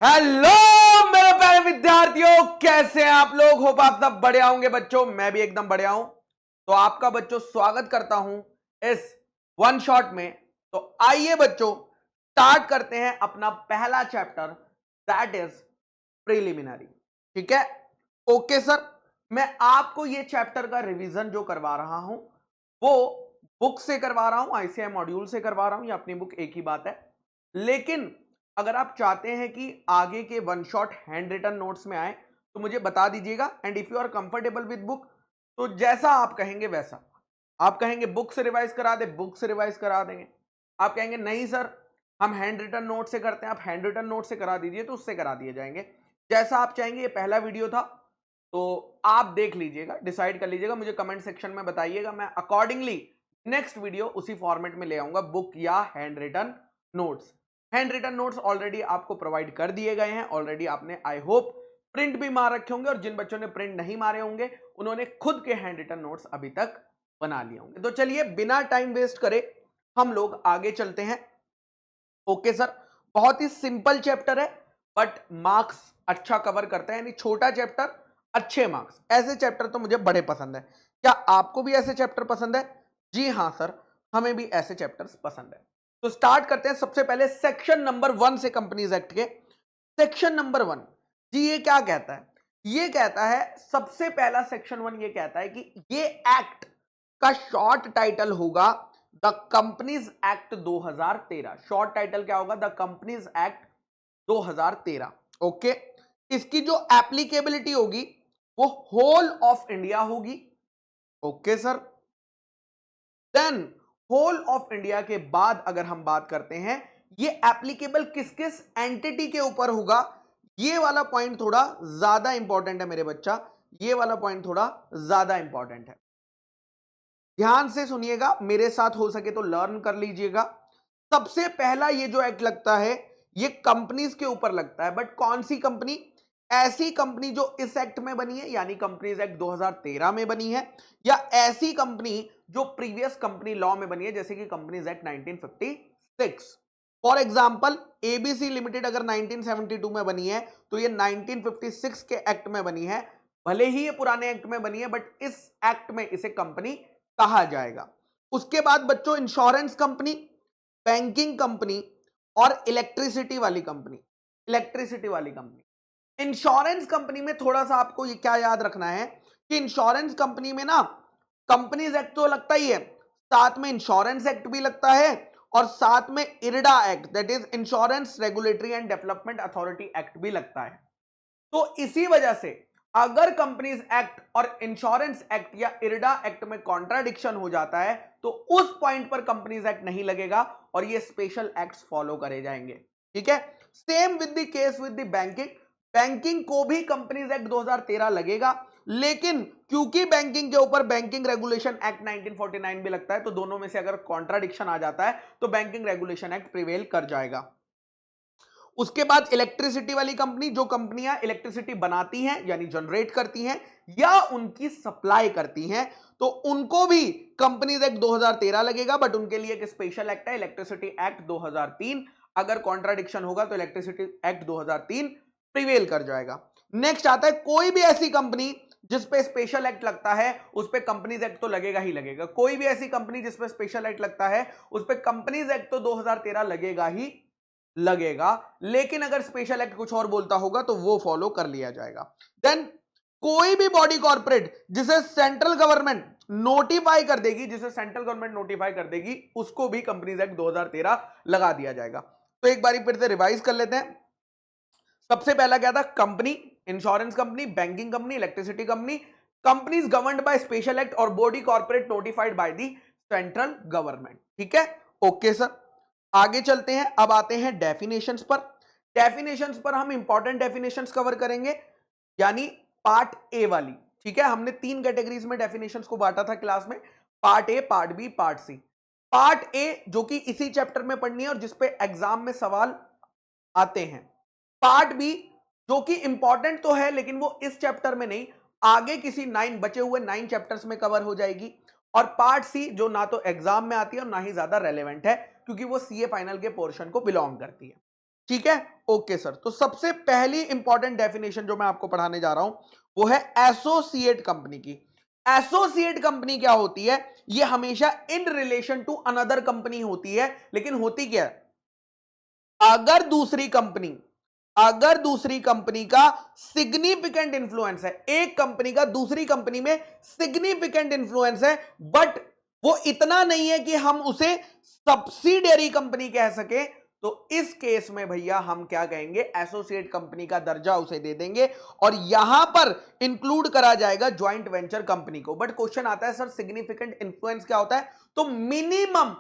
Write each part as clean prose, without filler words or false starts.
Hello मेरे प्यारे विद्यार्थियों, कैसे हैं आप लोग। होप आप सब बढ़िया होंगे बच्चों। मैं भी एकदम बढ़िया हूं। तो आपका बच्चों स्वागत करता हूं इस वन शॉट में। तो आइए बच्चों स्टार्ट करते हैं अपना पहला चैप्टर, दैट इज प्रिलिमिनरी। ठीक है, ओके सर। मैं आपको ये चैप्टर का रिवीजन जो करवा रहा हूं वो बुक से करवा रहा हूं, आईसीआई मॉड्यूल से करवा रहा हूं, या अपनी बुक एक ही बात है। लेकिन अगर आप चाहते हैं कि आगे के one shot hand written notes में आए तो मुझे बता दीजिएगा। And if you are comfortable with book तो जैसा आप कहेंगे वैसा। आप कहेंगे बुक से रिवाइज करा दे, बुक से रिवाइज करा देंगे। आप कहेंगे नहीं सर हम हैंड रिटन नोट से करते हैं, आप हैंड रिटन नोट से करा दीजिए, तो उससे करा दिए जाएंगे। जैसा आप चाहेंगे। ये पहला वीडियो था तो आप देख लीजिएगा, डिसाइड कर लीजिएगा, मुझे कमेंट सेक्शन में बताइएगा। मैं अकॉर्डिंगली नेक्स्ट वीडियो उसी फॉर्मेट में ले आऊंगा, बुक या hand written notes. Hand written notes already आपको प्रोवाइड कर दिए गए हैं। ऑलरेडी आपने आई होप प्रिंट भी मार रखे होंगे, और जिन बच्चों ने प्रिंट नहीं मारे होंगे उन्होंने खुद के हैंड रिटन नोट्स अभी तक बना लिए होंगे। तो चलिए बिना टाइम वेस्ट करे हम लोग आगे चलते हैं। ओके सर, बहुत ही सिंपल चैप्टर है बट मार्क्स अच्छा कवर करता है, यानी छोटा चैप्टर अच्छे मार्क्स। ऐसे चैप्टर तो मुझे बड़े पसंद है। क्या आपको भी ऐसे चैप्टर पसंद है? जी हां सर, हमें भी ऐसे चैप्टर्स पसंद है। तो स्टार्ट करते हैं सबसे पहले सेक्शन नंबर 1 से, कंपनीज एक्ट के सेक्शन नंबर 1। जी ये क्या कहता है? ये कहता है, सबसे पहला सेक्शन 1 ये कहता है कि ये एक्ट का शॉर्ट टाइटल होगा the companies act 2013। Short title क्या होगा? The companies act 2013। ओके, इसकी जो एप्लीकेबिलिटी होगी वो होल ऑफ इंडिया होगी। Okay sir, then whole of India के बाद अगर हम बात करते हैं ये एप्लीकेबल किस किस एंटिटी के ऊपर होगा, ये वाला पॉइंट थोड़ा ज्यादा इंपॉर्टेंट है मेरे बच्चा। ये वाला पॉइंट थोड़ा ज्यादा इंपॉर्टेंट है, ध्यान से सुनिएगा, मेरे साथ हो सके तो लर्न कर लीजिएगा। सबसे पहला ये जो एक्ट लगता है ये कंपनीज के ऊपर लगता है, बट कौन सी कंपनी? ऐसी कंपनी जो इस एक्ट में बनी है, यानी कंपनीज एक्ट 2013 में बनी है, या ऐसी कंपनी जो प्रीवियस कंपनी लॉ में बनी है, जैसे कि companies act 1956। For example ABC limited अगर 1972 में बनी है तो ये 1956 के एक्ट में बनी है। भले ही ये पुराने एक्ट में बनी है बट इस एक्ट में इसे कंपनी कहा जाएगा। उसके बाद बच्चों इंश्योरेंस कंपनी, बैंकिंग कंपनी और इलेक्ट्रिसिटी वाली कंपनी। इलेक्ट्रिसिटी वाली कंपनी, इंश्योरेंस कंपनी में थोड़ा सा आपको ये क्या याद रखना है कि इंश्योरेंस कंपनी में ना कंपनीज एक्ट तो लगता ही है, साथ में इंश्योरेंस एक्ट भी लगता है, और साथ में IRDA act, that is insurance regulatory and development authority act भी लगता है। तो इसी वजह से अगर कंपनीज एक्ट और इंश्योरेंस एक्ट या इरडा एक्ट में कॉन्ट्राडिक्शन हो जाता है तो उस पॉइंट पर कंपनीज एक्ट नहीं लगेगा और ये स्पेशल एक्ट्स फॉलो करे जाएंगे। ठीक है, same with the case with the banking. Banking को भी कंपनीज एक्ट 2013 लगेगा, लेकिन क्योंकि बैंकिंग के ऊपर बैंकिंग रेगुलेशन एक्ट 1949 भी लगता है, तो दोनों में से अगर कॉन्ट्राडिक्शन आ जाता है तो बैंकिंग रेगुलेशन एक्ट प्रिवेल कर जाएगा। उसके बाद इलेक्ट्रिसिटी वाली कंपनी, जो कंपनियां इलेक्ट्रिसिटी बनाती हैं यानी जनरेट करती हैं या उनकी सप्लाई करती हैं, तो उनको भी कंपनीज एक्ट 2013 लगेगा, बट उनके लिए एक स्पेशल एक्ट है इलेक्ट्रिसिटी एक्ट 2003। अगर कॉन्ट्राडिक्शन होगा तो इलेक्ट्रिसिटी एक्ट 2003 प्रिवेल कर जाएगा। नेक्स्ट आता है कोई भी ऐसी कंपनी जिस पे स्पेशल एक्ट लगता है उस पे कंपनीज एक्ट तो लगेगा ही लगेगा। कोई भी ऐसी कंपनी जिस पे स्पेशल एक्ट लगता है उस पे कंपनीज एक्ट तो 2013 लगेगा ही लगेगा, लेकिन अगर स्पेशल एक्ट कुछ और बोलता होगा तो वो फॉलो कर लिया जाएगा। देन कोई भी बॉडी कॉर्पोरेट जिसे सेंट्रल गवर्नमेंट नोटिफाई कर देगी, जिसे सेंट्रल गवर्नमेंट नोटिफाई कर देगी, उसको भी कंपनीज एक्ट 2013 लगा दिया जाएगा। तो एक बार फिर से रिवाइज कर लेते हैं। सबसे पहला क्या था? Company, insurance company, banking company, electricity company, companies governed by special act और body corporate notified by the central government. ठीक है, ओके सर। आगे चलते हैं, अब आते हैं डेफिनेशंस पर। डेफिनेशंस पर हम इंपॉर्टेंट डेफिनेशंस कवर करेंगे, यानी पार्ट ए वाली। ठीक है, हमने 3 कैटेगरीज में डेफिनेशंस को बांटा था क्लास में, part A, part B, part C. Part A जो कि इसी चैप्टर में पढ़नी है और जिसपे एग्जाम में सवाल आते हैं। पार्ट बी जो कि इंपॉर्टेंट तो है लेकिन वो इस चैप्टर में नहीं, आगे किसी 9 बचे हुए 9 चैप्टर्स में कवर हो जाएगी। और पार्ट सी जो ना तो एग्जाम में आती है और ना ही ज्यादा रेलेवेंट है, क्योंकि वो सीए फाइनल के पोर्शन को बिलोंग करती है। ठीक है, ओके सर। तो सबसे पहली इंपॉर्टेंट डेफिनेशन जो मैं आपको पढ़ाने जा रहा हूं वो है एसोसिएट कंपनी की। एसोसिएट कंपनी क्या होती है? ये हमेशा in relation to another company होती है, लेकिन होती क्या है, अगर दूसरी कंपनी का सिग्निफिकेंट इंफ्लुएंस है, एक कंपनी का दूसरी कंपनी में सिग्निफिकेंट इंफ्लुएंस है, बट वो इतना नहीं है कि हम उसे सब्सिडियरी कंपनी कह सके, तो इस केस में भैया हम क्या कहेंगे, एसोसिएट कंपनी का दर्जा उसे दे देंगे और यहां पर इंक्लूड करा जाएगा ज्वाइंट वेंचर कंपनी को। बट क्वेश्चन आता है सर सिग्निफिकेंट इंफ्लुएंस क्या होता है? तो मिनिमम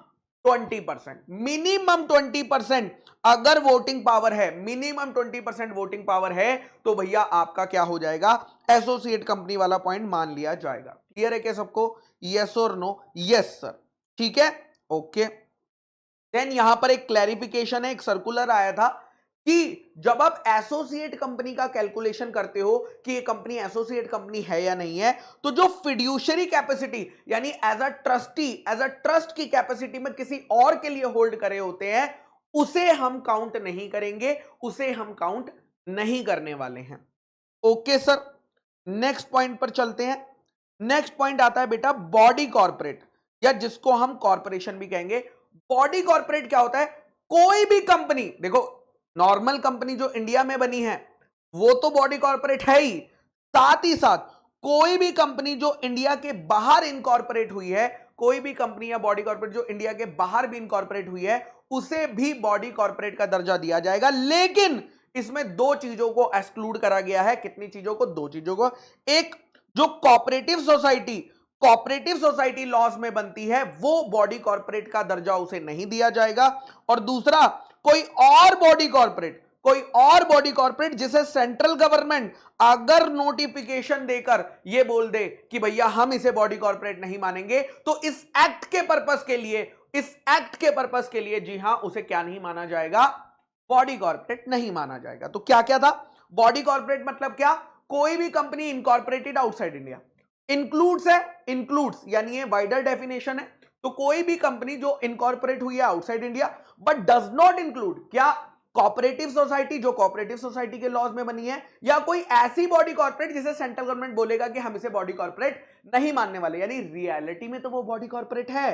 20%, मिनिमम 20% अगर वोटिंग पावर है, मिनिमम 20% वोटिंग पावर है, तो भैया आपका क्या हो जाएगा, एसोसिएट कंपनी वाला पॉइंट मान लिया जाएगा। क्लियर है क्या सबको? यस और नो? यस सर, ठीक है, ओके। देन यहां पर एक क्लैरिफिकेशन है, एक सर्कुलर आया था कि जब आप एसोसिएट कंपनी का कैलकुलेशन करते हो कि ये कंपनी एसोसिएट कंपनी है या नहीं है, तो जो फिड्यूशरी कैपेसिटी यानी as a trustee, as a trust की कैपेसिटी में किसी और के लिए होल्ड करे होते हैं, उसे हम काउंट नहीं करेंगे, उसे हम काउंट नहीं करने वाले हैं। ओके सर, नेक्स्ट पॉइंट पर चलते हैं। नेक्स्ट पॉइंट आता है बेटा बॉडी कॉर्पोरेट, या जिसको हम कॉर्पोरेशन भी कहेंगे। बॉडी कॉर्पोरेट क्या होता है? कोई भी कंपनी, देखो नॉर्मल कंपनी जो इंडिया में बनी है वो तो बॉडी कॉर्पोरेट है ही, साथ ही साथ कोई भी कंपनी जो इंडिया के बाहर इनकॉर्पोरेट हुई है, कोई भी कंपनी या बॉडी कॉर्पोरेट जो इंडिया के बाहर भी इनकॉर्पोरेट हुई है, उसे भी बॉडी कॉर्पोरेट का दर्जा दिया जाएगा। लेकिन इसमें दो चीजों को एक्सक्लूड करा गया है। कितनी चीजों को? दो चीजों को। एक, जो कोऑपरेटिव सोसाइटी लॉज में बनती है, वो बॉडी कॉर्पोरेट का दर्जा उसे नहीं दिया जाएगा। और दूसरा, कोई और बॉडी कॉर्पोरेट जिसे सेंट्रल गवर्नमेंट अगर नोटिफिकेशन देकर यह बोल दे कि भैया हम इसे बॉडी कॉर्पोरेट नहीं मानेंगे, तो इस एक्ट के पर्पस के लिए जी हां, उसे क्या नहीं माना जाएगा? बॉडी कॉर्पोरेट नहीं माना जाएगा। तो क्या क्या था? बॉडी कॉर्पोरेट मतलब क्या? कोई भी company incorporated outside India. Includes है, इंक्लूड्स यानी ये वाइडर डेफिनेशन है, तो कोई भी कंपनी जो इनकॉर्पोरेट हुई है outside India, but does not include क्या? कोऑपरेटिव सोसाइटी, जो कोऑपरेटिव सोसाइटी के लॉज में बनी है, या कोई ऐसी बॉडी कॉर्पोरेट जिसे सेंट्रल गवर्नमेंट बोलेगा कि हम इसे बॉडी कॉर्पोरेट नहीं मानने वाले, यानी रियलिटी में तो वो बॉडी कॉर्पोरेट है,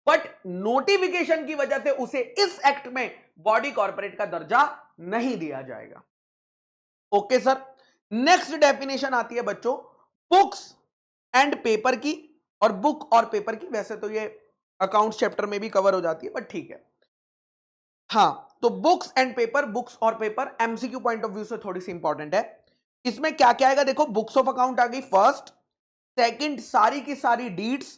बट नोटिफिकेशन की वजह से उसे इस एक्ट में बॉडी कॉर्पोरेट का दर्जा नहीं दिया जाएगा। ओके सर, नेक्स्ट डेफिनेशन आती है बच्चों बुक्स एंड पेपर की। और बुक और पेपर की वैसे तो ये अकाउंट्स चैप्टर में भी कवर हो जाती है, बट ठीक है। हां, तो बुक्स एंड पेपर, बुक्स और paper MCQ point of view से थोड़ी सी इंपॉर्टेंट है। इसमें क्या क्या आएगा? देखो, बुक्स ऑफ अकाउंट आ गई फर्स्ट, सेकंड सारी की सारी डीड्स,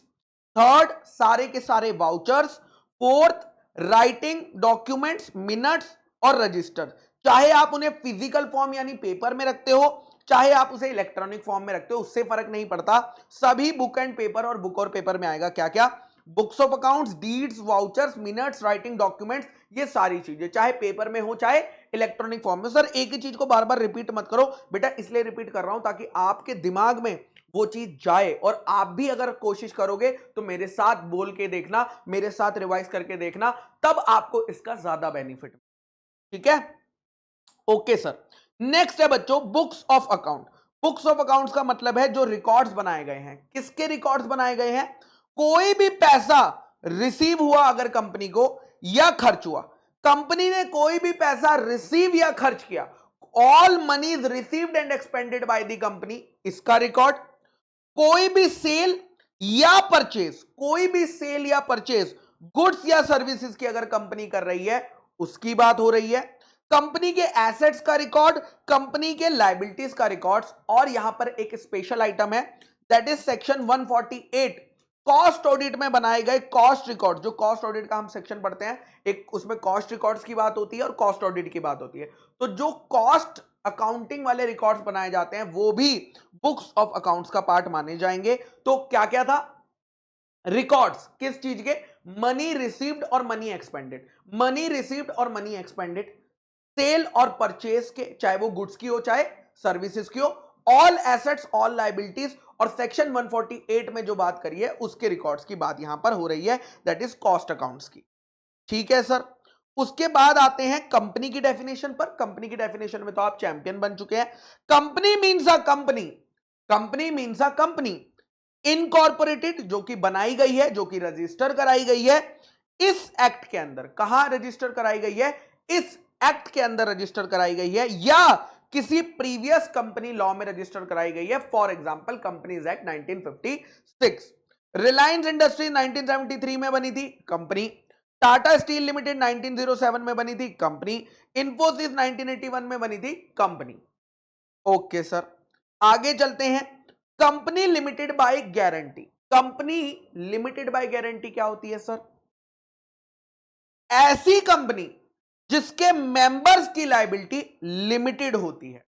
थर्ड सारे के सारे vouchers, fourth writing documents, minutes और रजिस्टर। चाहे आप उन्हें फिजिकल फॉर्म यानी पेपर में रखते हो, चाहे आप उसे इलेक्ट्रॉनिक फॉर्म में रखते हो, उससे फर्क नहीं पड़ता, सभी बुक एंड पेपर और बुक और पेपर में आएगा। क्या क्या? Books of accounts, deeds, vouchers, minutes, writing documents, ये सारी चीजें चाहे पेपर में हो चाहे इलेक्ट्रॉनिक फॉर्म में। सर एक ही चीज को बार बार रिपीट मत करो बेटा, इसलिए रिपीट कर रहा हूं ताकि आपके दिमाग में वो चीज जाए, और आप भी अगर कोशिश करोगे तो मेरे साथ बोल के देखना, मेरे साथ रिवाइज करके देखना, तब आपको इसका ज्यादा बेनिफिट। ठीक है, ओके सर। नेक्स्ट है बच्चों books of account. Books of accounts का मतलब है जो रिकॉर्ड्स बनाए गए हैं। किसके रिकॉर्ड्स बनाए गए हैं? कोई भी पैसा रिसीव हुआ अगर कंपनी को, या खर्च हुआ, कंपनी ने कोई भी पैसा रिसीव या खर्च किया, all monies received and expended by the company, इसका रिकॉर्ड। कोई भी सेल या परचेज, कोई भी सेल या परचेज गुड्स या सर्विसेज की अगर कंपनी कर रही है, उसकी बात हो रही है। कंपनी के एसेट्स का रिकॉर्ड, कंपनी के लायबिलिटीज का रिकॉर्ड्स, और यहां पर एक स्पेशल आइटम है, that is section 148 cost audit में बनाए गए कॉस्ट रिकॉर्ड। जो कॉस्ट ऑडिट का हम सेक्शन पढ़ते हैं, एक उसमें कॉस्ट रिकॉर्ड्स की बात होती है और कॉस्ट ऑडिट की बात होती है। तो जो कॉस्ट अकाउंटिंग वाले रिकॉर्ड्स बनाए जाते हैं वो भी बुक्स ऑफ अकाउंट्स का पार्ट माने जाएंगे। तो क्या क्या था? रिकॉर्ड्स किस चीज के? मनी रिसीव्ड और मनी एक्सपेंडेड, मनी रिसीव्ड और मनी एक्सपेंडेड, सेल और परचेज के, चाहे वो गुड्स की हो चाहे सर्विसेज की हो, ऑल एसेट्स ऑल लायबिलिटीज, और सेक्शन 148 में जो बात करी है उसके रिकॉर्ड्स की बात यहां पर हो रही है, दैट इज कॉस्ट अकाउंट्स की। ठीक है सर, उसके बाद आते हैं कंपनी की डेफिनेशन पर। कंपनी की डेफिनेशन में तो आप चैंपियन बन चुके हैं। Company means a company, company means a company incorporated, जो कि बनाई गई है, जो कि रजिस्टर कराई गई है इस एक्ट के अंदर। कहां रजिस्टर कराई गई है? इस एक्ट के अंदर रजिस्टर कराई गई है, या किसी प्रीवियस कंपनी लॉ में रजिस्टर कराई गई है। For example companies act 1956। Reliance industries 1973 में बनी थी, कंपनी। टाटा स्टील लिमिटेड 1907 में बनी थी, कंपनी। इंफोसिस 1981 में बनी थी, कंपनी। ओके सर, आगे चलते हैं। Company limited by guarantee. Company limited by guarantee क्या होती है सर? ऐसी कंपनी जिसके मेंबर्स की लायबिलिटी लिमिटेड होती है।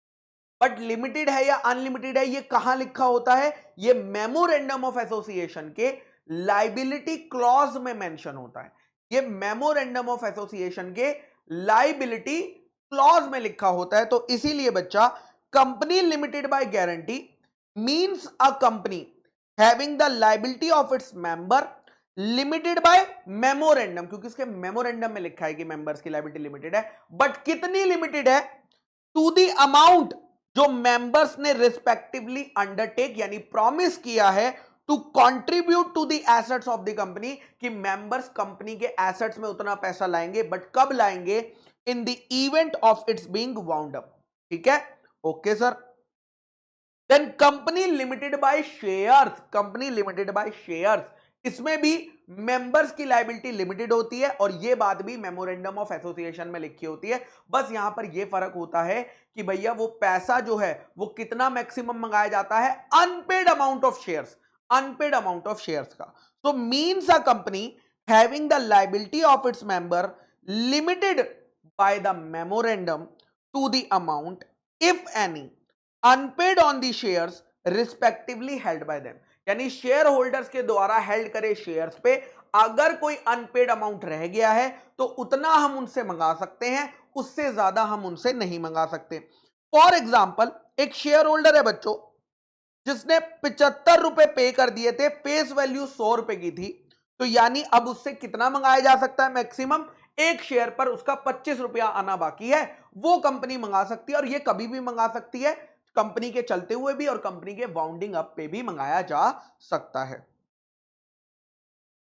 बट लिमिटेड है या अनलिमिटेड है, ये कहां लिखा होता है? ये मेमोरेंडम ऑफ एसोसिएशन के लायबिलिटी क्लॉज में मेंशन होता है। ये मेमोरेंडम ऑफ एसोसिएशन के लायबिलिटी क्लॉज में लिखा होता है। तो इसीलिए बच्चा, company limited by guarantee means a company having the liability of its member limited bye memorandum, क्योंकि इसके मेमोरेंडम में लिखा है कि मेंबर्स की लायबिलिटी लिमिटेड है। बट कितनी लिमिटेड है? टू द अमाउंट जो मेंबर्स ने रिस्पेक्टिवली अंडरटेक यानी प्रॉमिस किया है to contribute to the assets of the company, कि मेंबर्स कंपनी के एसेट्स में उतना पैसा लाएंगे। बट कब लाएंगे? In the event of its being wound up. ठीक है, okay sir. Then company limited by shares. Company limited by shares, इसमें भी मेंबर्स की लायबिलिटी लिमिटेड होती है, और यह बात भी मेमोरेंडम ऑफ एसोसिएशन में लिखी होती है। बस यहां पर यह फर्क होता है कि भैया वो पैसा जो है वो कितना मैक्सिमम मंगाया जाता है, unpaid amount of shares, unpaid amount of shares का। So means a company having the liability of its member limited by the memorandum to the amount if any unpaid on the shares respectively held by them, यानी share holders के द्वारा held करे shares पे अगर कोई unpaid amount रह गया है तो उतना हम उनसे मंगा सकते हैं, उससे ज्यादा हम उनसे नहीं मंगा सकते। फॉर एग्जाम्पल, एक शेयर होल्डर है बच्चों जिसने 75 रुपए पे कर दिए थे, फेस वैल्यू 100 रुपए की थी, तो यानी अब उससे कितना मंगाया जा सकता है? मैक्सिमम एक शेयर पर उसका 25 रुपया आना बाकी है, वो कंपनी मंगा सकती है। और ये कभी भी मंगा सकती है, कंपनी के चलते हुए भी और कंपनी के वाउंडिंग अप पे भी मंगाया जा सकता है।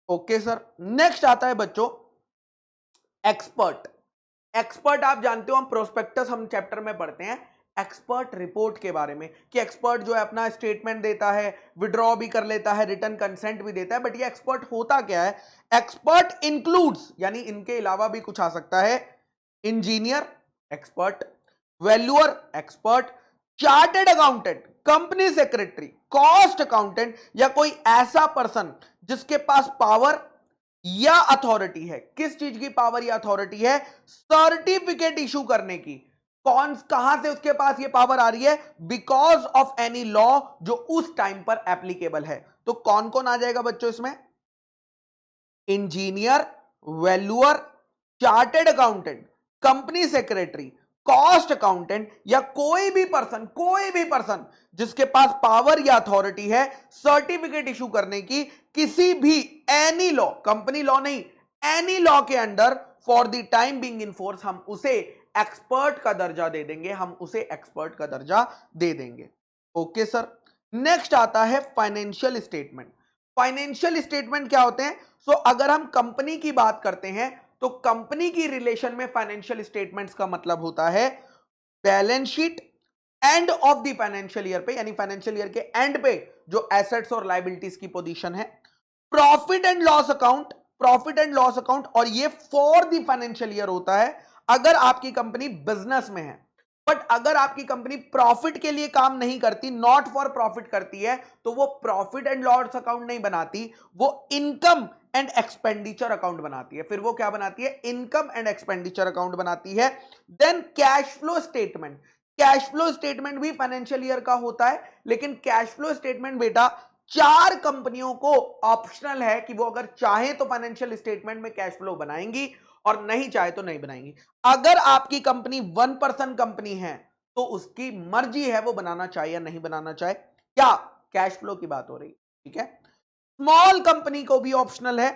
ओके सर, नेक्स्ट आता है बच्चों एक्सपर्ट। एक्सपर्ट आप जानते हो, हम प्रोस्पेक्टस हम चैप्टर में पढ़ते हैं एक्सपर्ट रिपोर्ट के बारे में, कि एक्सपर्ट जो है अपना स्टेटमेंट देता है, विड्रॉ भी कर लेता है, रिटर्न कंसेंट भी देता है। बट ये एक्सपर्ट होता क्या है? एक्सपर्ट इंक्लूड्स, यानी इनके अलावा भी कुछ आ सकता है, engineer expert, valuer expert, chartered accountant, company secretary, cost accountant, या कोई ऐसा पर्सन जिसके पास पावर या अथॉरिटी है। किस चीज की पावर या अथॉरिटी है? सर्टिफिकेट इशू करने की। कहां से उसके पास ये पावर आ रही है? बिकॉज ऑफ एनी लॉ जो उस टाइम पर एप्लीकेबल है। तो कौन कौन आ जाएगा बच्चों इसमें? Engineer, valuer, chartered accountant, company secretary, cost accountant, या कोई भी पर्सन जिसके पास पावर या अथॉरिटी है सर्टिफिकेट इशू करने की किसी भी एनी लॉ, कंपनी लॉ नहीं, एनी लॉ के under for the time being in force, हम उसे एक्सपर्ट का दर्जा दे देंगे, हम उसे एक्सपर्ट का दर्जा दे देंगे। ओके सर, नेक्स्ट आता है फाइनेंशियल स्टेटमेंट। फाइनेंशियल स्टेटमेंट क्या होते हैं? सो अगर हम कंपनी की बात करते हैं तो कंपनी की रिलेशन में फाइनेंशियल स्टेटमेंट्स का मतलब होता है balance sheet end of the financial year पे, यानी फाइनेंशियल ईयर के एंड पे जो एसेट्स और लायबिलिटीज की पोजीशन है, profit and loss account, profit and loss account, और ये फॉर द फाइनेंशियल ईयर होता है अगर आपकी कंपनी बिजनेस में है। बट अगर आपकी कंपनी प्रॉफिट के लिए काम नहीं करती, नॉट फॉर प्रॉफिट करती है, तो वो प्रॉफिट एंड लॉस अकाउंट नहीं बनाती, वो इनकम एंड एक्सपेंडिचर अकाउंट बनाती है। फिर वो क्या बनाती है? इनकम एंड एक्सपेंडिचर अकाउंट बनाती है। Then cash flow statement. Cash flow statement भी फाइनेंशियल ईयर का होता है, लेकिन कैश फ्लो स्टेटमेंट बेटा 4 कंपनियों को ऑप्शनल है कि वो अगर चाहे तो फाइनेंशियल स्टेटमेंट में कैश फ्लो बनाएंगी और नहीं चाहे तो नहीं बनाएंगी। अगर आपकी कंपनी 1% कंपनी है तो उसकी मर्जी है वो बनाना चाहे या नहीं बनाना चाहे। क्या कैश फ्लो की बात हो रही, ठीक है। स्मॉल कंपनी को भी ऑप्शनल है,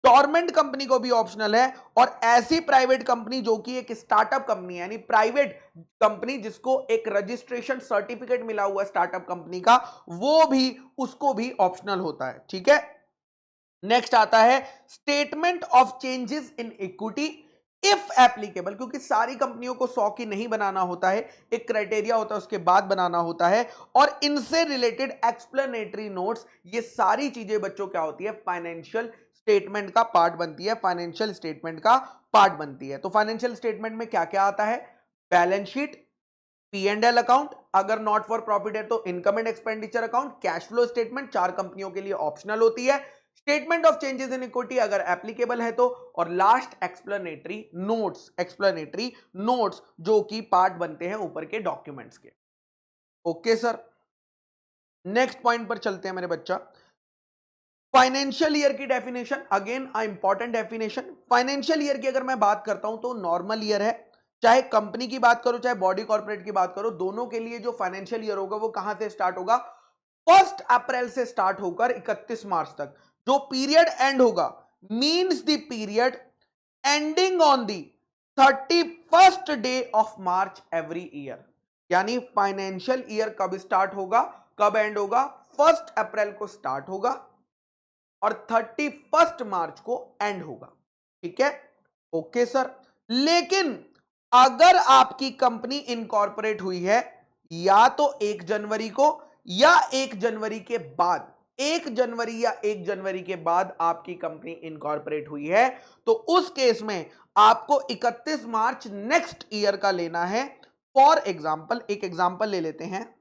डोरमेंट कंपनी को भी ऑप्शनल है, और ऐसी प्राइवेट कंपनी जो कि एक स्टार्टअप कंपनी है, यानी प्राइवेट कंपनी जिसको एक रजिस्ट्रेशन सर्टिफिकेट मिला हुआ है स्टार्टअप कंपनी का, वो भी, उसको भी ऑप्शनल होता है। ठीक है, नेक्स्ट आता है statement of changes in equity if applicable, क्योंकि सारी कंपनियों को 100 की नहीं बनाना होता है, एक क्राइटेरिया होता है, उसके बाद बनाना होता है, और इनसे रिलेटेड एक्सप्लेनेटरी नोट्स, ये सारी चीजें बच्चों क्या होती है, फाइनेंशियल स्टेटमेंट का पार्ट बनती है, फाइनेंशियल स्टेटमेंट का पार्ट बनती है। तो फाइनेंशियल स्टेटमेंट में क्या क्या आता है, बैलेंस शीट, P&L अकाउंट, अगर नॉट फॉर प्रॉफिट है तो income and expenditure account, cash flow statement, चार कंपनियों के लिए ऑप्शनल होती है, statement of changes in equity अगर एप्लीकेबल है तो, और लास्ट एक्सप्लेनेटरी नोट्स जो कि पार्ट बनते हैं ऊपर के डॉक्यूमेंट्स के। ओके सर, नेक्स्ट पॉइंट पर चलते हैं मेरे बच्चा। फाइनेंशियल ईयर की definition, again important definition. Financial year की अगर मैं बात करता हूं तो नॉर्मल ईयर है, चाहे कंपनी की बात करो चाहे बॉडी कॉर्पोरेट की बात करो, दोनों के लिए जो फाइनेंशियल ईयर होगा वो कहां से स्टार्ट होगा, 1 अप्रैल से स्टार्ट होकर 31 मार्च तक। जो पीरियड एंड होगा means the period ending on the 31st day of March every year, यानी फाइनेंशियल ईयर कब स्टार्ट होगा, कब एंड होगा, 1 अप्रैल को स्टार्ट होगा और 31 मार्च को एंड होगा। ठीक है, ओके सर। लेकिन अगर आपकी कंपनी इनकॉर्पोरेट हुई है या तो 1 जनवरी को या 1 जनवरी के बाद, 1 जनवरी या 1 जनवरी के बाद आपकी कंपनी इनकॉर्पोरेट हुई है, तो उस केस में आपको 31 मार्च नेक्स्ट ईयर का लेना है। फॉर एग्जाम्पल, एक एग्जाम्पल ले लेते हैं।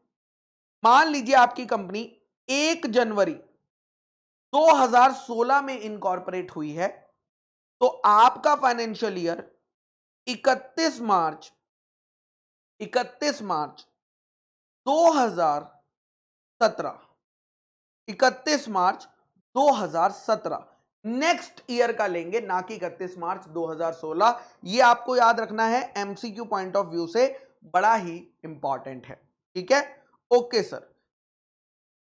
मान लीजिए आपकी कंपनी 1 जनवरी 2016 में इनकॉर्पोरेट हुई है, तो आपका फाइनेंशियल ईयर 31 मार्च 2017, 31 मार्च 2017 नेक्स्ट ईयर का लेंगे, ना कि 31 मार्च 2016। ये आपको याद रखना है, एमसीक्यू पॉइंट ऑफ व्यू से बड़ा ही इंपॉर्टेंट है। ठीक है, ओके सर।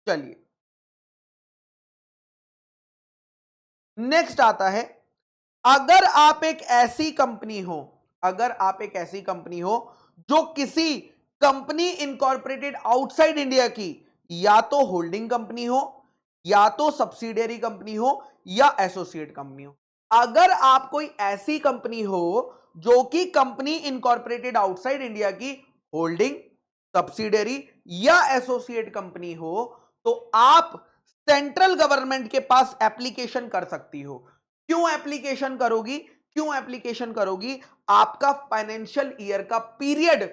चलिए नेक्स्ट आता है, अगर आप एक ऐसी कंपनी हो, अगर आप एक ऐसी कंपनी हो जो किसी कंपनी इनकॉर्पोरेटेड आउटसाइड इंडिया की या तो होल्डिंग कंपनी हो, या तो सब्सिडियरी कंपनी हो, या एसोसिएट कंपनी हो। अगर आप कोई ऐसी कंपनी हो जो कि कंपनी इनकॉर्पोरेटेड आउटसाइड इंडिया की होल्डिंग, सब्सिडियरी या एसोसिएट कंपनी हो, तो आप सेंट्रल गवर्नमेंट के पास एप्लीकेशन कर सकती हो। क्यों एप्लीकेशन करोगी, क्यों एप्लीकेशन करोगी, आपका फाइनेंशियल ईयर का पीरियड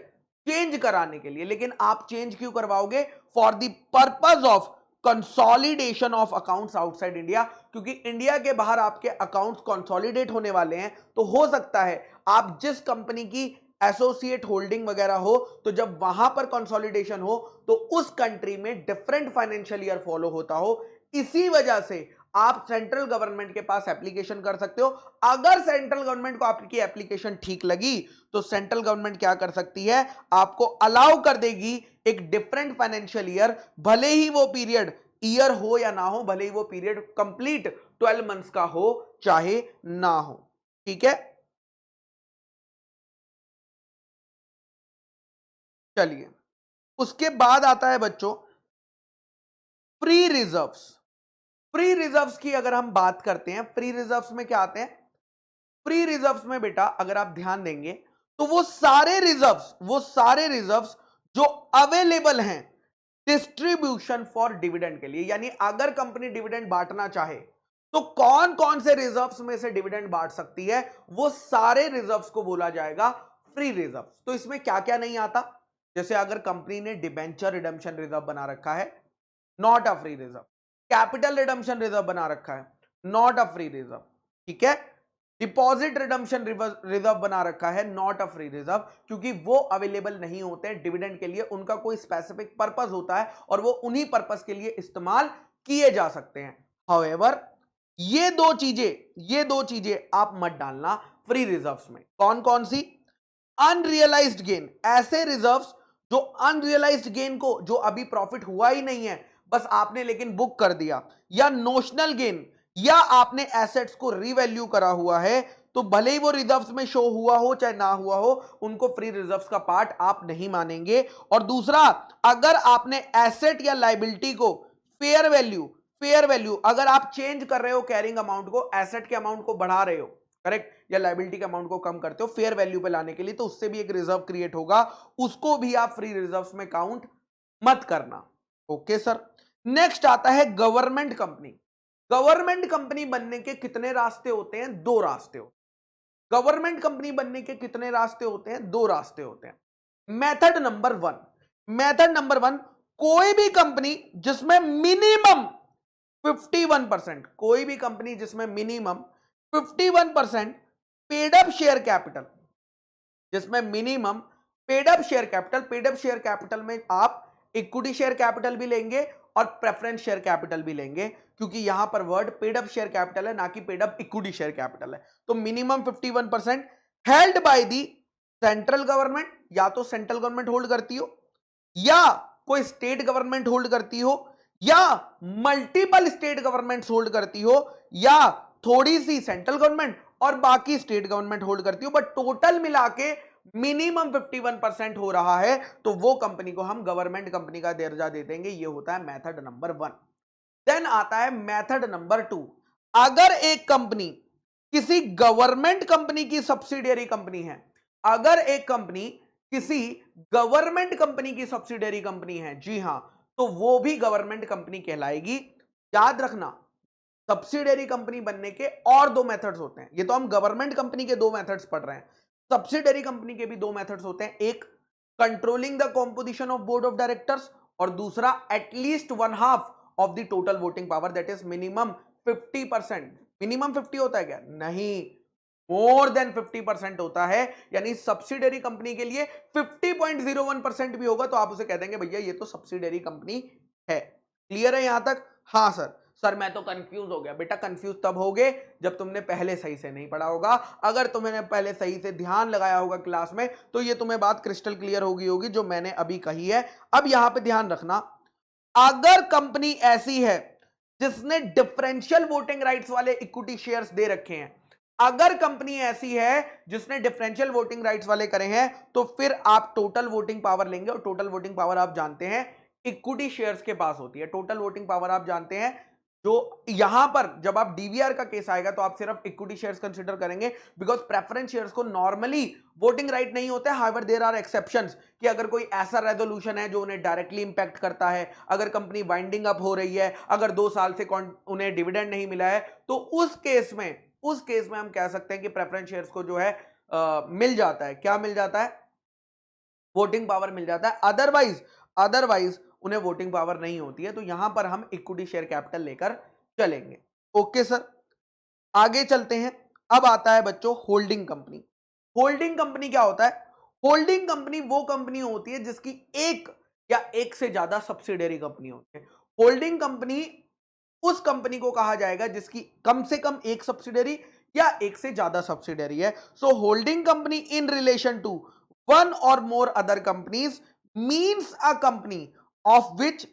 चेंज कराने के लिए। लेकिन आप चेंज क्यों करवाओगे, for the purpose of consolidation of accounts outside India, क्योंकि इंडिया के बाहर आपके अकाउंट्स कंसोलिडेट होने वाले हैं। तो हो सकता है आप जिस कंपनी की एसोसिएट होल्डिंग वगैरह हो, तो जब वहां पर कंसोलिडेशन हो तो उस कंट्री में डिफरेंट फाइनेंशियल ईयर फॉलो होता हो। इसी वजह से आप सेंट्रल गवर्नमेंट के पास एप्लीकेशन कर सकते हो। अगर सेंट्रल गवर्नमेंट को आपकी एप्लीकेशन ठीक लगी तो सेंट्रल गवर्नमेंट क्या कर सकती है, आपको अलाउ कर देगी एक डिफरेंट फाइनेंशियल ईयर, भले ही वो पीरियड ईयर हो या ना हो, भले ही वो पीरियड कंप्लीट 12 मंथ्स का हो चाहे ना हो। ठीक है, चलिए उसके बाद आता है बच्चों फ्री रिजर्व्स। फ्री रिजर्व्स की अगर हम बात करते हैं, फ्री रिजर्व्स में क्या आते हैं, फ्री रिजर्व्स में बेटा अगर आप ध्यान देंगे तो वो सारे रिजर्व्स जो अवेलेबल हैं डिस्ट्रीब्यूशन फॉर डिविडेंड के लिए, यानी अगर कंपनी डिविडेंड बांटना चाहे तो कौन कौन से रिजर्व्स में से डिविडेंड बांट सकती है, वो सारे रिजर्व्स को बोला जाएगा फ्री रिजर्व्स। तो इसमें क्या क्या नहीं आता, जैसे अगर कंपनी ने डिबेंचर रिडम्पशन रिजर्व बना रखा है, not a free reserve. Capital redemption reserve बना रखा है, नॉट अ फ्री रिजर्व। ठीक है, डिपॉजिट रिडम्पशन रिजर्व बना रखा है, नॉट अ फ्री रिजर्व, क्योंकि वो अवेलेबल नहीं होते हैं डिविडेंड के लिए, उनका कोई स्पेसिफिक पर्पस होता है और वो उन्हीं पर्पस के लिए इस्तेमाल किए जा सकते हैं। हाउएवर ये दो चीजें आप मत डालना फ्री रिजर्व्स में। कौन कौन सी, अनरियलाइज्ड गेन, ऐसे रिजर्व्स जो अनरियलाइज्ड गेन को, जो अभी प्रॉफिट हुआ ही नहीं है बस आपने लेकिन बुक कर दिया, या नोशनल गेन, या आपने एसेट्स को रीवैल्यू करा हुआ है, तो भले ही वो रिजर्व्स में शो हुआ हो चाहे ना हुआ हो, उनको फ्री रिजर्व्स का पार्ट आप नहीं मानेंगे। और दूसरा, अगर आपने एसेट या लायबिलिटी को फेयर वैल्यू अगर आप चेंज कर रहे हो, कैरिंग अमाउंट को, एसेट के अमाउंट को बढ़ा रहे हो, करेक्ट, या लायबिलिटी के अमाउंट को कम करते हो फेयर वैल्यू पे लाने के लिए, तो उससे भी एक रिजर्व क्रिएट होगा, उसको भी आप फ्री रिजर्व्स में काउंट मत करना। Okay sir. नेक्स्ट आता है गवर्नमेंट कंपनी। गवर्नमेंट कंपनी बनने के कितने रास्ते होते हैं? दो रास्ते होते हैं। गवर्नमेंट कंपनी बनने के कितने रास्ते होते हैं? दो रास्ते होते हैं। मेथड नंबर वन, कोई भी कंपनी जिसमें मिनिमम 51%, कोई भी कंपनी जिसमें minimum 51% paid up share capital, जिसमें minimum paid up share capital में आप इक्विटी शेयर कैपिटल भी लेंगे और प्रेफरेंस शेयर कैपिटल भी लेंगे, क्योंकि यहां पर word paid up share capital है, ना कि paid up equity share capital है। तो minimum 51% held by the central government, या तो सेंट्रल गवर्नमेंट होल्ड करती हो, या कोई स्टेट गवर्नमेंट होल्ड करती हो, या मल्टीपल स्टेट गवर्नमेंट्स होल्ड करती हो, या थोड़ी सी सेंट्रल गवर्नमेंट और बाकी स्टेट गवर्नमेंट होल्ड करती हो, बट टोटल मिला के मिनिमम 51% हो रहा है, तो वो कंपनी को हम गवर्नमेंट कंपनी का दर्जा दे देंगे। ये होता है मेथड नंबर 1। देन आता है मेथड नंबर 2। अगर एक कंपनी किसी गवर्नमेंट कंपनी की सब्सिडियरी कंपनी है, अगर एक कंपनी किसी गवर्नमेंट कंपनी की सब्सिडियरी कंपनी है, जी हां, तो वो भी गवर्नमेंट कंपनी कहलाएगी। याद रखना, सब्सिडियरी कंपनी बनने के और दो मेथड्स होते हैं। ये तो हम गवर्नमेंट कंपनी के दो मेथड्स पढ़ रहे हैं, सब्सिडियरी कंपनी के भी दो मेथड्स होते हैं। एक controlling the composition of board of directors, और दूसरा at least 1/2 of the total voting power, that is minimum 50%। Minimum 50 होता है क्या? नहीं, मोर देन 50% होता है। यानी सब्सिडियरी कंपनी के लिए 50.01% भी होगा तो आप उसे कह देंगे भैया ये तो सब्सिडियरी कंपनी है। क्लियर है यहां तक? हाँ सर। सर मैं तो कंफ्यूज हो गया। बेटा कंफ्यूज तब होगे जब तुमने पहले सही से नहीं पढ़ा होगा। अगर तुमने पहले सही से ध्यान लगाया होगा क्लास में, तो ये तुम्हें बात क्रिस्टल क्लियर होगी जो मैंने अभी कही है। अब यहां पे ध्यान रखना, अगर कंपनी ऐसी है जिसने डिफरेंशियल वोटिंग राइट्स वाले इक्विटी शेयर्स दे रखे हैं, अगर कंपनी ऐसी है जिसने डिफरेंशियल वोटिंग राइट्स वाले करे हैं, तो फिर आप टोटल वोटिंग पावर लेंगे, और टोटल वोटिंग पावर आप जानते हैं इक्विटी शेयर्स के पास होती है। टोटल वोटिंग पावर आप जानते हैं, जो यहां पर जब आप डीवीआर का केस आएगा तो आप सिर्फ इक्विटी शेयर्स कंसीडर करेंगे, बिकॉज प्रेफरेंस शेयर्स को नॉर्मली वोटिंग राइट नहीं होता है। हाउएवर देयर आर एक्सेप्शंस, कि अगर कोई ऐसा रेजोल्यूशन है जो उन्हें डायरेक्टली इंपैक्ट करता है, अगर कंपनी वाइंडिंग अप हो रही है, अगर 2 साल से उन्हें डिविडेंड नहीं मिला है, तो उस केस में हम कह सकते हैं कि प्रेफरेंस शेयर्स को जो है मिल जाता है। क्या मिल जाता है? वोटिंग पावर मिल जाता है। अदरवाइज उन्हें वोटिंग पावर नहीं होती है। तो यहां पर हम इक्विटी शेयर कैपिटल लेकर चलेंगे। ओके सर, आगे चलते हैं। अब आता है बच्चों होल्डिंग कंपनी। होल्डिंग कंपनी क्या होता है? होल्डिंग कंपनी वो कंपनी होती है जिसकी एक या एक से ज्यादा सब्सिडियरी कंपनी होती है। होल्डिंग कंपनी उस कंपनी को कहा जाएगा जिसकी कम से कम एक सब्सिडियरी या एक से ज्यादा सब्सिडियरी है। So holding company in relation to one or more other companies means a company of which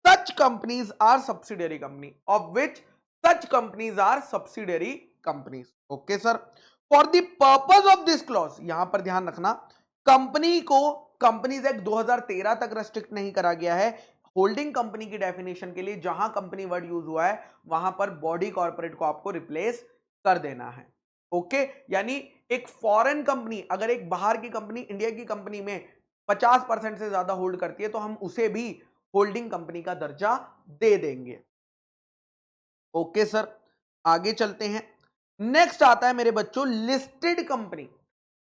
such companies are subsidiary company, of which such companies are subsidiary companies. Okay sir, for the purpose of this clause, यहां पर ध्यान रखना, company को companies act 2013 तक restrict नहीं करा गया है। होल्डिंग कंपनी की डेफिनेशन के लिए जहां कंपनी वर्ड यूज हुआ है वहां पर बॉडी कॉर्पोरेट को आपको रिप्लेस कर देना है। ओके, यानी एक फॉरेन कंपनी अगर एक बाहर की कंपनी इंडिया की कंपनी में 50% से ज्यादा होल्ड करती है, तो हम उसे भी होल्डिंग कंपनी का दर्जा दे देंगे। ओके सर, आगे चलते हैं। नेक्स्ट आता है मेरे बच्चों लिस्टेड कंपनी।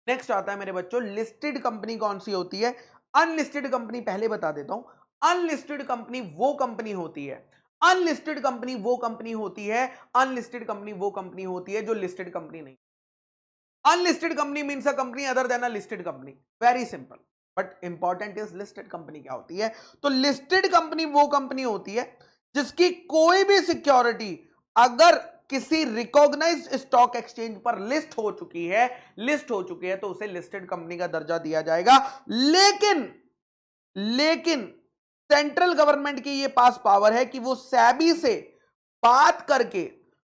नेक्स्ट आता है मेरे बच्चों लिस्टेड कंपनी कौन सी होती है? अनलिस्टेड कंपनी पहले बता देता हूं। अनलिस्टेड कंपनी वो कंपनी होती है, अनलिस्टेड कंपनी वो कंपनी होती है, अनलिस्टेड कंपनी वो कंपनी होती है जो लिस्टेड कंपनी नहीं। Unlisted company means a company other than a listed company. Very simple, but important is listed company क्या होती है। तो लिस्टेड कंपनी वो कंपनी होती है जिसकी कोई भी सिक्योरिटी अगर किसी रिकॉग्नाइज्ड स्टॉक एक्सचेंज पर लिस्ट हो चुकी है तो उसे लिस्टेड कंपनी का दर्जा दिया जाएगा। लेकिन सेंट्रल गवर्नमेंट की ये पास पावर है कि वो सेबी से बात करके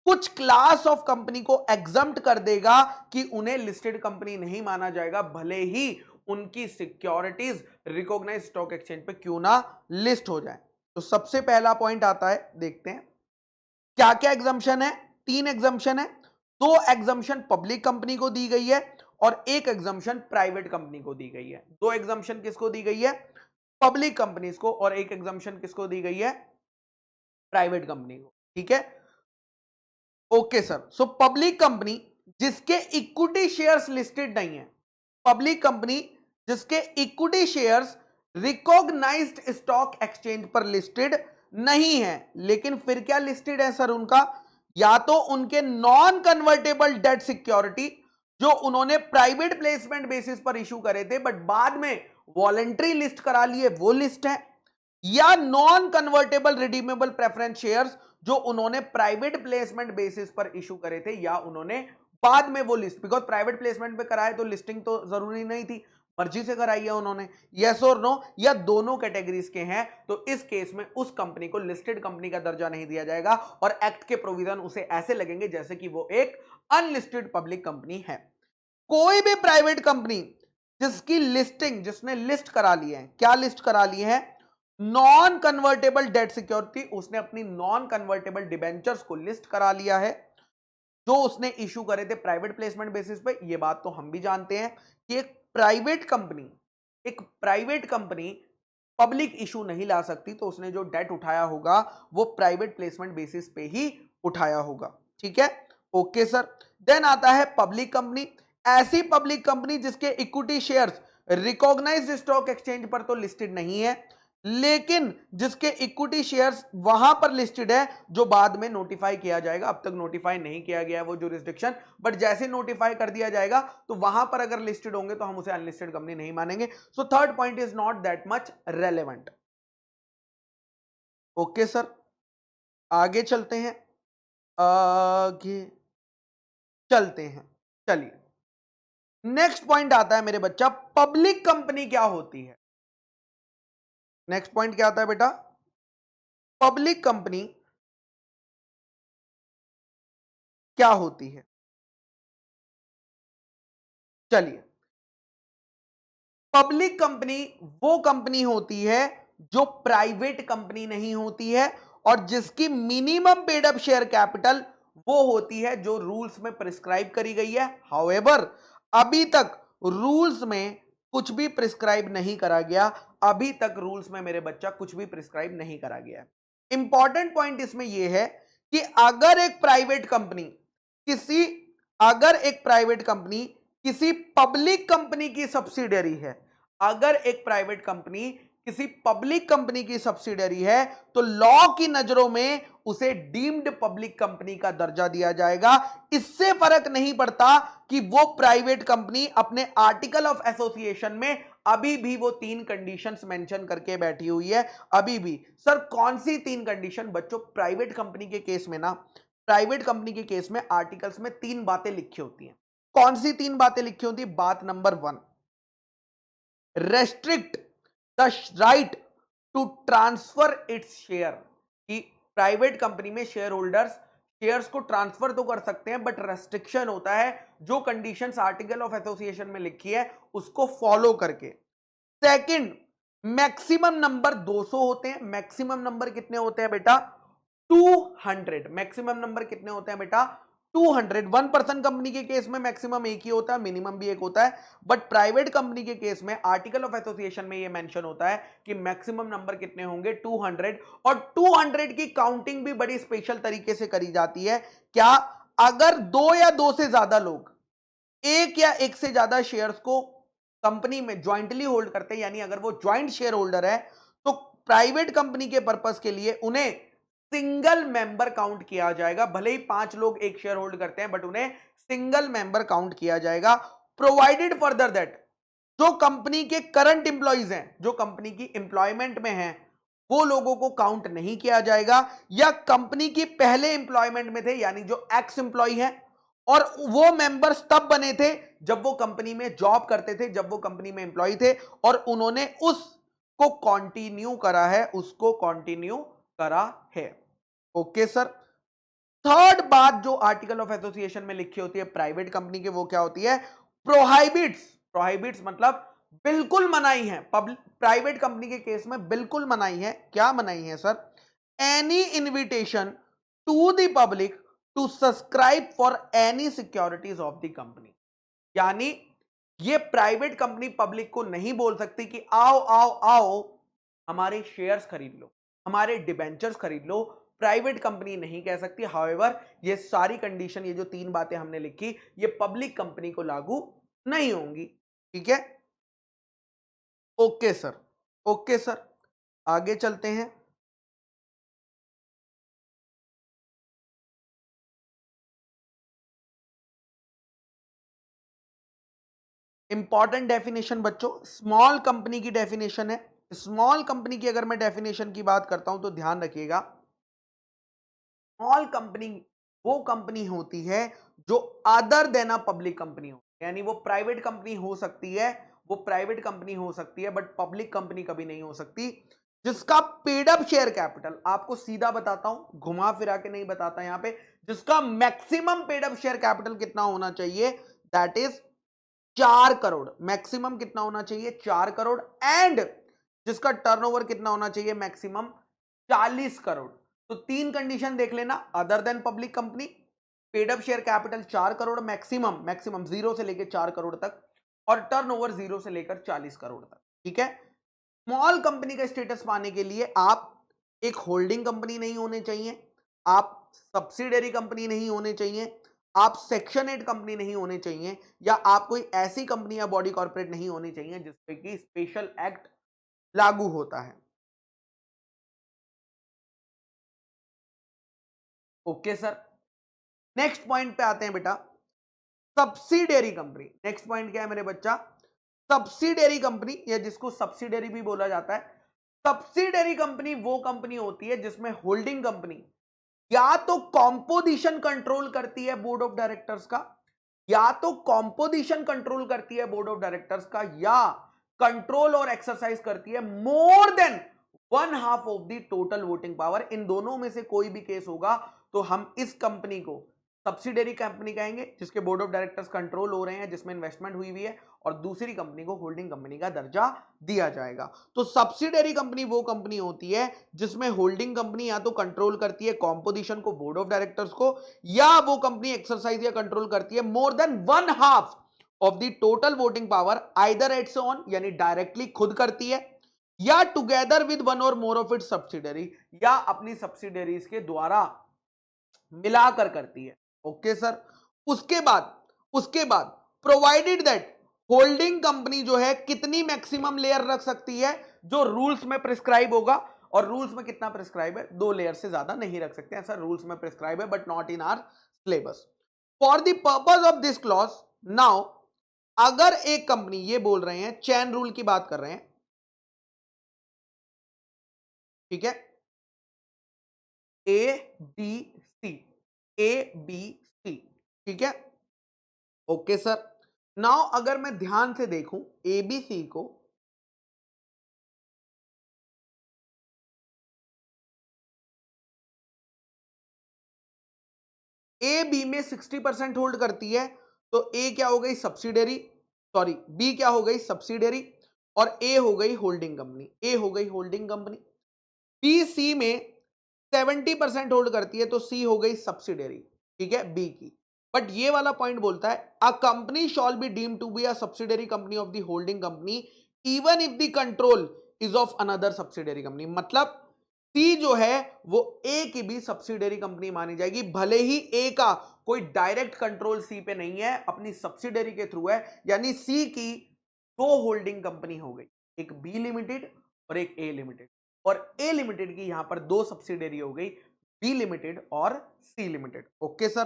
कुछ क्लास ऑफ कंपनी को एग्जम्प्ट कर देगा कि उन्हें लिस्टेड कंपनी नहीं माना जाएगा, भले ही उनकी सिक्योरिटीज रिकॉग्नाइज स्टॉक एक्सचेंज पे क्यों ना लिस्ट हो जाए। तो सबसे पहला पॉइंट आता है, देखते हैं क्या क्या एग्जम्पशन है। 3 एग्जम्पशन है, 2 एग्जम्पशन पब्लिक कंपनी को दी गई है और 1 एग्जम्पशन प्राइवेट कंपनी को दी गई है। 2 एग्जम्पशन किसको दी गई है? पब्लिक कंपनीज को, और 1 एग्जम्पशन किसको दी गई है? प्राइवेट कंपनी को। ठीक है, okay sir. So public company जिसके इक्विटी शेयर्स लिस्टेड नहीं है, पब्लिक कंपनी जिसके equity shares recognized stock exchange पर लिस्टेड नहीं है, लेकिन फिर क्या लिस्टेड है सर उनका? या तो उनके नॉन कन्वर्टेबल डेट सिक्योरिटी जो उन्होंने प्राइवेट प्लेसमेंट बेसिस पर इशू करे थे बट बाद में वॉलंटरी लिस्ट करा लिए, वो लिस्ट है, या non convertible redeemable preference shares जो उन्होंने प्राइवेट प्लेसमेंट बेसिस पर इशू करे थे या उन्होंने बाद में वो लिस्ट, बिकॉज प्राइवेट प्लेसमेंट पे कराए तो लिस्टिंग तो जरूरी नहीं थी, मर्जी से कराई है उन्होंने, यस और नो, या दोनों कैटेगरीज के हैं, तो इस केस में उस कंपनी को लिस्टेड कंपनी का दर्जा नहीं दिया जाएगा और एक्ट के प्रोविजन उसे ऐसे लगेंगे जैसे कि वो एक अनलिस्टेड पब्लिक कंपनी है। कोई भी प्राइवेट कंपनी जिसकी लिस्टिंग, जिसने लिस्ट करा ली है, क्या लिस्ट करा ली है? नॉन कन्वर्टेबल डेट सिक्योरिटी, उसने अपनी नॉन कन्वर्टेबल डिबेंचर्स को लिस्ट करा लिया है जो उसने इशू करे थे प्राइवेट प्लेसमेंट बेसिस पे। ये बात तो हम भी जानते हैं कि एक प्राइवेट कंपनी पब्लिक इशू नहीं ला सकती, तो उसने जो डेट उठाया होगा वो प्राइवेट प्लेसमेंट बेसिस पे ही उठाया होगा। ठीक है, ओके सर। देन आता है पब्लिक कंपनी, ऐसी पब्लिक कंपनी जिसके equity shares recognized stock exchange पर तो लिस्टेड नहीं है, लेकिन जिसके इक्विटी शेयर्स वहां पर लिस्टेड है जो बाद में नोटिफाई किया जाएगा। अब तक नोटिफाई नहीं किया गया है वो जुरिस्डिक्शन, बट जैसे नोटिफाई कर दिया जाएगा तो वहां पर अगर लिस्टेड होंगे तो हम उसे अनलिस्टेड कंपनी नहीं मानेंगे। So third point is not that much relevant. Okay sir, आगे चलते हैं, आगे चलते हैं, चलिए नेक्स्ट पॉइंट आता है मेरे बच्चा, पब्लिक कंपनी क्या होती है। नेक्स्ट पॉइंट क्या आता है बेटा? पब्लिक कंपनी क्या होती है? चलिए, पब्लिक कंपनी वो कंपनी होती है जो प्राइवेट कंपनी नहीं होती है और जिसकी minimum paid up share capital वो होती है जो रूल्स में प्रिस्क्राइब करी गई है। हाउएवर अभी तक रूल्स में कुछ भी प्रिस्क्राइब नहीं करा गया, अभी तक रूल्स में मेरे बच्चा कुछ भी प्रिस्क्राइब नहीं करा गया। इंपॉर्टेंट पॉइंट इसमें यह है कि किसी अगर एक प्राइवेट कंपनी किसी पब्लिक कंपनी की सब्सिडियरी है, अगर एक प्राइवेट कंपनी किसी पब्लिक कंपनी की सब्सिडियरी है तो लॉ की नजरों में उसे डीम्ड पब्लिक कंपनी का दर्जा दिया जाएगा। इससे फर्क नहीं पड़ता कि वो प्राइवेट कंपनी अपने आर्टिकल ऑफ एसोसिएशन में अभी भी वो 3 कंडीशंस मेंशन करके बैठी हुई है, अभी भी। सर कौन सी 3 कंडीशन? बच्चों प्राइवेट कंपनी के केस में ना, प्राइवेट कंपनी के केस में आर्टिकल्स में 3 बातें लिखी होती हैं। कौन सी 3 बातें लिखी होती? बात number 1, restrict the right to transfer its share, कि प्राइवेट कंपनी में शेयर होल्डर्स शेयर्स को ट्रांसफर तो कर सकते हैं बट रेस्ट्रिक्शन होता है जो कंडीशंस आर्टिकल ऑफ एसोसिएशन में लिखी है उसको फॉलो करके। सेकंड, मैक्सिमम नंबर 200 होते हैं। मैक्सिमम नंबर कितने होते हैं बेटा? 200। मैक्सिमम नंबर कितने होते हैं बेटा? 200। 1% कंपनी के केस में मैक्सिमम एक ही होता है, मिनिमम भी एक होता है, बट प्राइवेट कंपनी के केस में आर्टिकल ऑफ एसोसिएशन में यह मेंशन होता है कि मैक्सिमम नंबर कितने होंगे? 200। और 200 की काउंटिंग भी बड़ी स्पेशल तरीके से करी जाती है। क्या? अगर 2 या 2 से ज्यादा लोग एक या एक से ज्यादा शेयर्स को कंपनी में ज्वाइंटली होल्ड करते हैं, यानी अगर वो ज्वाइंट शेयर होल्डर है, तो प्राइवेट कंपनी के पर्पस के लिए उन्हें सिंगल मेंबर काउंट किया जाएगा। भले ही 5 लोग एक शेयर होल्ड करते हैं बट उन्हें सिंगल मेंबर काउंट किया जाएगा। प्रोवाइडेड फर्दर दैट जो कंपनी के करंट इंप्लॉइज हैं, जो कंपनी की इंप्लॉयमेंट में हैं, वो लोगों को काउंट नहीं किया जाएगा, या कंपनी की पहले इंप्लॉयमेंट में थे यानी जो एक्स इंप्लॉय है और वो मेंबर्स तब बने थे जब वो कंपनी में जॉब करते थे, जब वो कंपनी में एम्प्लॉय थे और उन्होंने उसको कंटिन्यू करा है, उसको कंटिन्यू करा है। Okay sir. थर्ड बात जो आर्टिकल ऑफ एसोसिएशन में लिखी होती है प्राइवेट कंपनी के, वो क्या होती है? प्रोहाइबिट्स। प्रोहाइबिट्स मतलब बिल्कुल मनाही है। प्राइवेट कंपनी के केस में बिल्कुल मनाही है। क्या मनाही है sir? Any invitation to the public to subscribe for any securities of the company. यानी ये प्राइवेट कंपनी पब्लिक को नहीं बोल सकती कि आओ आओ आओ हमारे शेयर्स खरीद लो, हमारे डिबेंचर्स खरीद लो। प्राइवेट कंपनी नहीं कह सकती। हाउएवर ये सारी कंडीशन, ये जो 3 बातें हमने लिखी, ये पब्लिक कंपनी को लागू नहीं होंगी। ठीक है, ओके सर, ओके सर, आगे चलते हैं। इंपॉर्टेंट डेफिनेशन बच्चों, स्मॉल कंपनी की डेफिनेशन है। स्मॉल कंपनी की अगर मैं डेफिनेशन की बात करता हूं तो ध्यान रखिएगा, स्मॉल कंपनी वो कंपनी होती है जो other than a public company हो, यानी वो प्राइवेट कंपनी हो सकती है, वो प्राइवेट कंपनी हो सकती है बट पब्लिक कंपनी कभी नहीं हो सकती, जिसका पेड अप शेयर कैपिटल, आपको सीधा बताता हूं, घुमा फिरा के नहीं बताता यहां पे, जिसका maximum paid up share capital कितना होना चाहिए? That is 4 crore. मैक्सिमम कितना होना चाहिए? 4 करोड़। एंड जिसका टर्नओवर कितना होना चाहिए? मैक्सिमम 40 करोड़। तो 3 कंडीशन देख लेना, other than public company, paid up share capital 4 crore, maximum maximum 0 से लेकर 4 करोड़ तक, और टर्नओवर 0 से लेकर 40 करोड़ तक। ठीक है, स्मॉल कंपनी का स्टेटस पाने के लिए आप एक होल्डिंग कंपनी नहीं होने चाहिए, आप सब्सिडरी कंपनी नहीं होने चाहिए, आप सेक्शन 8 कंपनी नहीं होने चाहिए, या आप कोई ऐसी कंपनी या बॉडी कॉर्पोरेट नहीं होनी चाहिए जिसपे कि स्पेशल एक्ट लागू होता है। ओके सर, नेक्स्ट पॉइंट पे आते हैं बेटा, सब्सिडरी कंपनी। नेक्स्ट पॉइंट क्या है मेरे बच्चा? सब्सिडरी कंपनी, या जिसको सब्सिडरी भी बोला जाता है। सब्सिडरी कंपनी वो कंपनी होती है जिसमें होल्डिंग कंपनी या तो कॉम्पोजिशन कंट्रोल करती है बोर्ड ऑफ डायरेक्टर्स का, या तो कॉम्पोजिशन कंट्रोल करती है बोर्ड ऑफ डायरेक्टर्स का, या कंट्रोल और एक्सरसाइज करती है more than 1/2 of the total voting power. इन दोनों में से कोई भी केस होगा तो हम इस कंपनी को सब्सिडरी कंपनी कहेंगे, जिसके बोर्ड ऑफ डायरेक्टर्स कंट्रोल हो रहे हैं, जिसमें इन्वेस्टमेंट हुई हुई है, और दूसरी कंपनी को होल्डिंग कंपनी का दर्जा दिया जाएगा। तो सब्सिडरी कंपनी वो कंपनी होती है जिसमें होल्डिंग कंपनी या तो कंट्रोल करती है कॉम्पोजिशन को, बोर्ड ऑफ डायरेक्टर्स को, या वो कंपनी एक्सरसाइज या कंट्रोल करती है more than 1/2 of the total voting power, either its own यानी डायरेक्टली खुद करती है, या together with one or more of its subsidiary, या अपनी सब्सिडरीज के द्वारा मिलाकर करती है। ओके सर, उसके बाद प्रोवाइडेड दैट होल्डिंग कंपनी जो है कितनी मैक्सिमम लेयर रख सकती है, जो रूल्स में प्रिस्क्राइब होगा, और रूल्स में कितना प्रिस्क्राइब है? 2 लेयर से ज्यादा नहीं रख सकते हैं सर, रूल्स में प्रिस्क्राइब है but not in our syllabus. For the purpose of this clause, now अगर एक कंपनी, ये बोल रहे हैं चैन रूल की बात कर रहे हैं, ठीक है, A B C, A B C, ठीक है, ओके सर। नाउ अगर मैं ध्यान से देखूं एबीसी को, ए बी में 60% होल्ड करती है, तो ए क्या हो गई? सब्सिडरी, सॉरी बी क्या हो गई? सब्सिडरी, और ए हो गई होल्डिंग कंपनी, ए हो गई होल्डिंग कंपनी। बी सी में 70% होल्ड करती है, तो सी हो गई सब्सिडरी, ठीक है, बी की। बट ये वाला पॉइंट बोलता है a company shall be deem to be a subsidiary company of the holding company even if the control is of another subsidiary company. मतलब सी जो है वो ए की भी सब्सिडरी कंपनी मानी जाएगी, भले ही ए का कोई डायरेक्ट कंट्रोल सी पे नहीं है, अपनी सब्सिडरी के थ्रू है। यानी सी की 2 होल्डिंग कंपनी हो गई, एक बी लिमिटेड और एक ए लिमिटेड, और ए लिमिटेड की यहां पर 2 सब्सिडरी हो गई, बी लिमिटेड और C limited. Okay sir,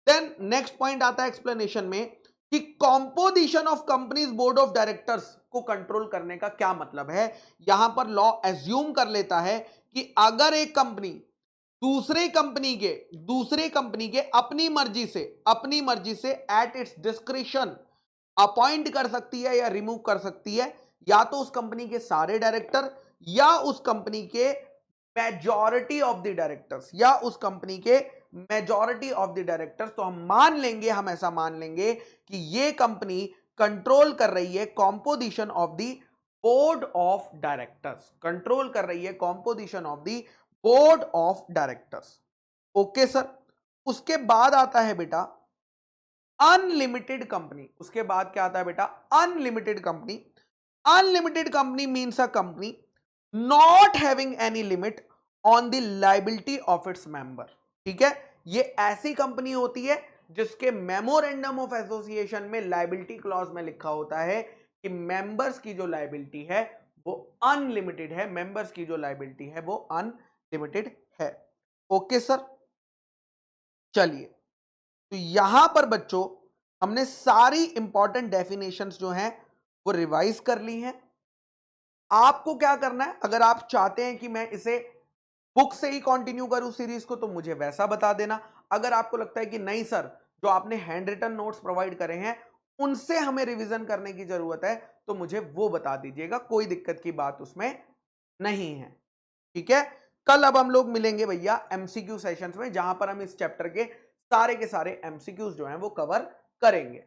then next point आता है एक्सप्लेनेशन में कि composition of companies board of directors को कंट्रोल करने का क्या मतलब है। यहां पर लॉ एज्यूम कर लेता है कि अगर एक कंपनी दूसरे कंपनी के अपनी मर्जी से एट इट्स डिस्क्रिशन अपॉइंट कर सकती है या रिमूव कर सकती है, या तो उस कंपनी के सारे डायरेक्टर, या उस कंपनी के मेजॉरिटी ऑफ द डायरेक्टर्स, या उस कंपनी के मेजॉरिटी ऑफ द डायरेक्टर्स, तो हम मान लेंगे, हम ऐसा मान लेंगे कि ये कंपनी कंट्रोल कर रही है composition of the board of directors, control कर रही है composition of the board of directors. Okay sir. उसके बाद आता है बेटा अनलिमिटेड कंपनी। उसके बाद क्या आता है बेटा? Unlimited company. Unlimited company means a company not having any limit on the liability of its member. ठीक है, ये ऐसी कंपनी होती है जिसके मेमोरेंडम ऑफ एसोसिएशन में लाइबिलिटी क्लॉज में लिखा होता है कि मेंबर्स की जो लाइबिलिटी है वो अनलिमिटेड है, मेंबर्स की जो लाइबिलिटी है वो अनलिमिटेड है। ओके सर, चलिए, तो यहां पर बच्चों हमने सारी इंपॉर्टेंट डेफिनेशंस जो हैं वो रिवाइज कर ली हैं। आपको क्या करना है, अगर आप चाहते हैं कि मैं इसे बुक से ही कंटिन्यू करूं सीरीज को, तो मुझे वैसा बता देना। अगर आपको लगता है कि नहीं सर, जो आपने हैंड रिटन नोट्स प्रोवाइड करे हैं उनसे हमें रिवीजन करने की जरूरत है, तो मुझे वो बता दीजिएगा, कोई दिक्कत की बात उसमें नहीं है। ठीक है, कल अब हम लोग मिलेंगे भैया एमसीक्यू सेशंस में, जहां पर हम इस चैप्टर के सारे एमसीक्यूज जो हैं वो कवर करेंगे।